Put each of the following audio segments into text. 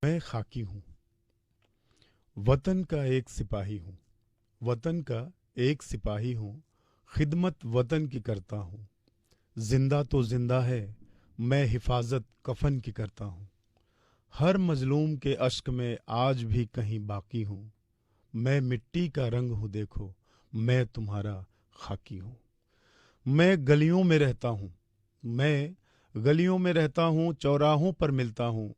मैं खाकी हूँ, वतन का एक सिपाही हूँ। वतन का एक सिपाही हूँ, खिदमत वतन की करता हूँ। जिंदा तो जिंदा है, मैं हिफाजत कफन की करता हूँ। हर मजलूम के अश्क में आज भी कहीं बाकी हूँ। मैं मिट्टी का रंग हूँ देखो, मैं तुम्हारा खाकी हूँ। मैं गलियों में रहता हूँ, मैं गलियों में रहता हूँ, चौराहों पर मिलता हूँ।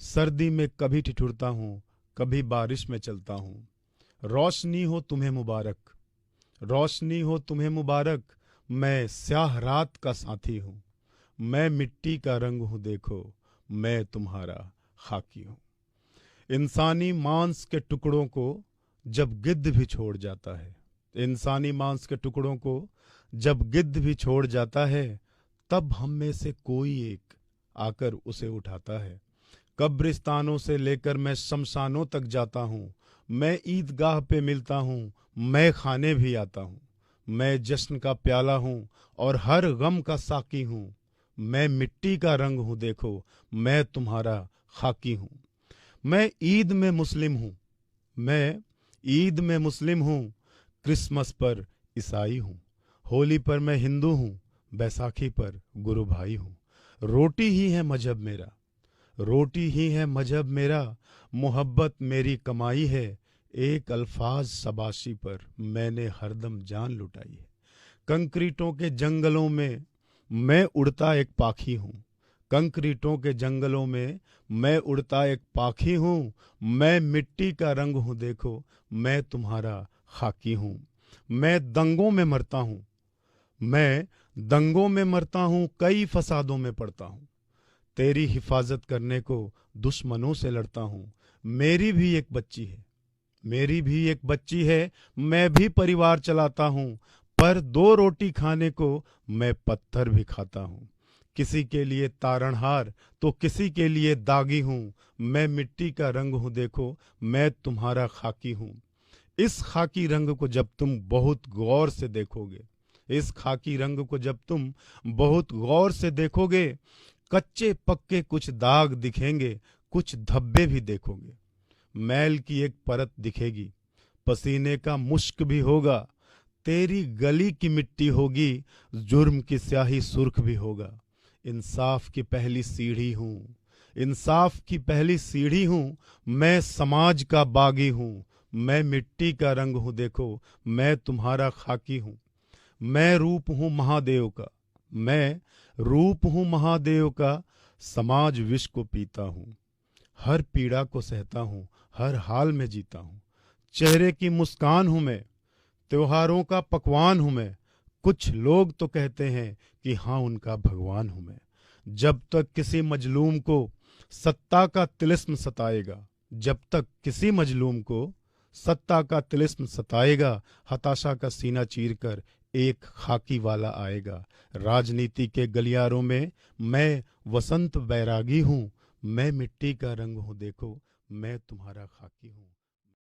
सर्दी में कभी ठिठुरता हूँ, कभी बारिश में चलता हूँ। रोशनी हो तुम्हें मुबारक, रोशनी हो तुम्हें मुबारक, मैं स्याह रात का साथी हूँ। मैं मिट्टी का रंग हूँ देखो, मैं तुम्हारा खाकी हूँ। इंसानी मांस के टुकड़ों को जब गिद्ध भी छोड़ जाता है, इंसानी मांस के टुकड़ों को जब गिद्ध भी छोड़ जाता है, तब हम में से कोई एक आकर उसे उठाता है। कब्रिस्तानों से लेकर मैं शमशानों तक जाता हूँ। मैं ईदगाह पे मिलता हूँ, मैं खाने भी आता हूँ। मैं जश्न का प्याला हूँ और हर गम का साकी हूँ। मैं मिट्टी का रंग हूँ देखो, मैं तुम्हारा खाकी हूँ। मैं ईद में मुस्लिम हूँ, मैं ईद में मुस्लिम हूँ, क्रिसमस पर ईसाई हूँ। होली पर मैं हिंदू हूँ, बैसाखी पर गुरु भाई हूँ। रोटी ही है मजहब मेरा, रोटी ही है मजहब मेरा, मोहब्बत मेरी कमाई है। एक अल्फाज शबाशी पर मैंने हरदम जान लुटाई है। कंक्रीटों के जंगलों में मैं उड़ता एक पाखी हूँ, कंक्रीटों के जंगलों में मैं उड़ता एक पाखी हूँ। मैं मिट्टी का रंग हूँ देखो, मैं तुम्हारा खाकी हूँ। मैं दंगों में मरता हूँ, मैं दंगों में मरता हूँ, कई फसादों में पड़ता हूँ। तेरी हिफाजत करने को दुश्मनों से लड़ता हूँ। मेरी भी एक बच्ची है, मेरी भी एक बच्ची है, मैं भी परिवार चलाता हूँ। पर दो रोटी खाने को मैं पत्थर भी खाता हूँ। किसी के लिए तारणहार तो किसी के लिए दागी हूँ। मैं मिट्टी का रंग हूँ देखो, मैं तुम्हारा खाकी हूँ। इस खाकी रंग को जब तुम बहुत गौर से देखोगे, इस खाकी रंग को जब तुम बहुत गौर से देखोगे, कच्चे पक्के कुछ दाग दिखेंगे, कुछ धब्बे भी देखोगे। मैल की एक परत दिखेगी, पसीने का मुश्क भी होगा। तेरी गली की मिट्टी होगी, जुर्म की स्याही सुर्ख भी होगा। इंसाफ की पहली सीढ़ी हूँ, इंसाफ की पहली सीढ़ी हूँ। मैं समाज का बागी हूँ, मैं मिट्टी का रंग हूँ देखो, मैं तुम्हारा खाकी हूँ। मैं रूप हूँ महादेव का, मैं रूप हूँ महादेव का, समाज विष को पीता हूँ। हर पीड़ा को सहता हूँ, हर हाल में जीता हूँ। चेहरे की मुस्कान हूँ मैं, त्योहारों का पकवान हूँ मैं। कुछ लोग तो कहते हैं कि हाँ उनका भगवान हूँ मैं। जब तक किसी मजलूम को सत्ता का तिलिस्म सताएगा, जब तक किसी मजलूम को सत्ता का तिलिस्म सताएगा, हताशा का सीना चीरकर एक खाकी वाला आएगा। राजनीति के गलियारों में मैं वसंत बैरागी हूँ। मैं मिट्टी का रंग हूँ देखो, मैं तुम्हारा खाकी हूँ।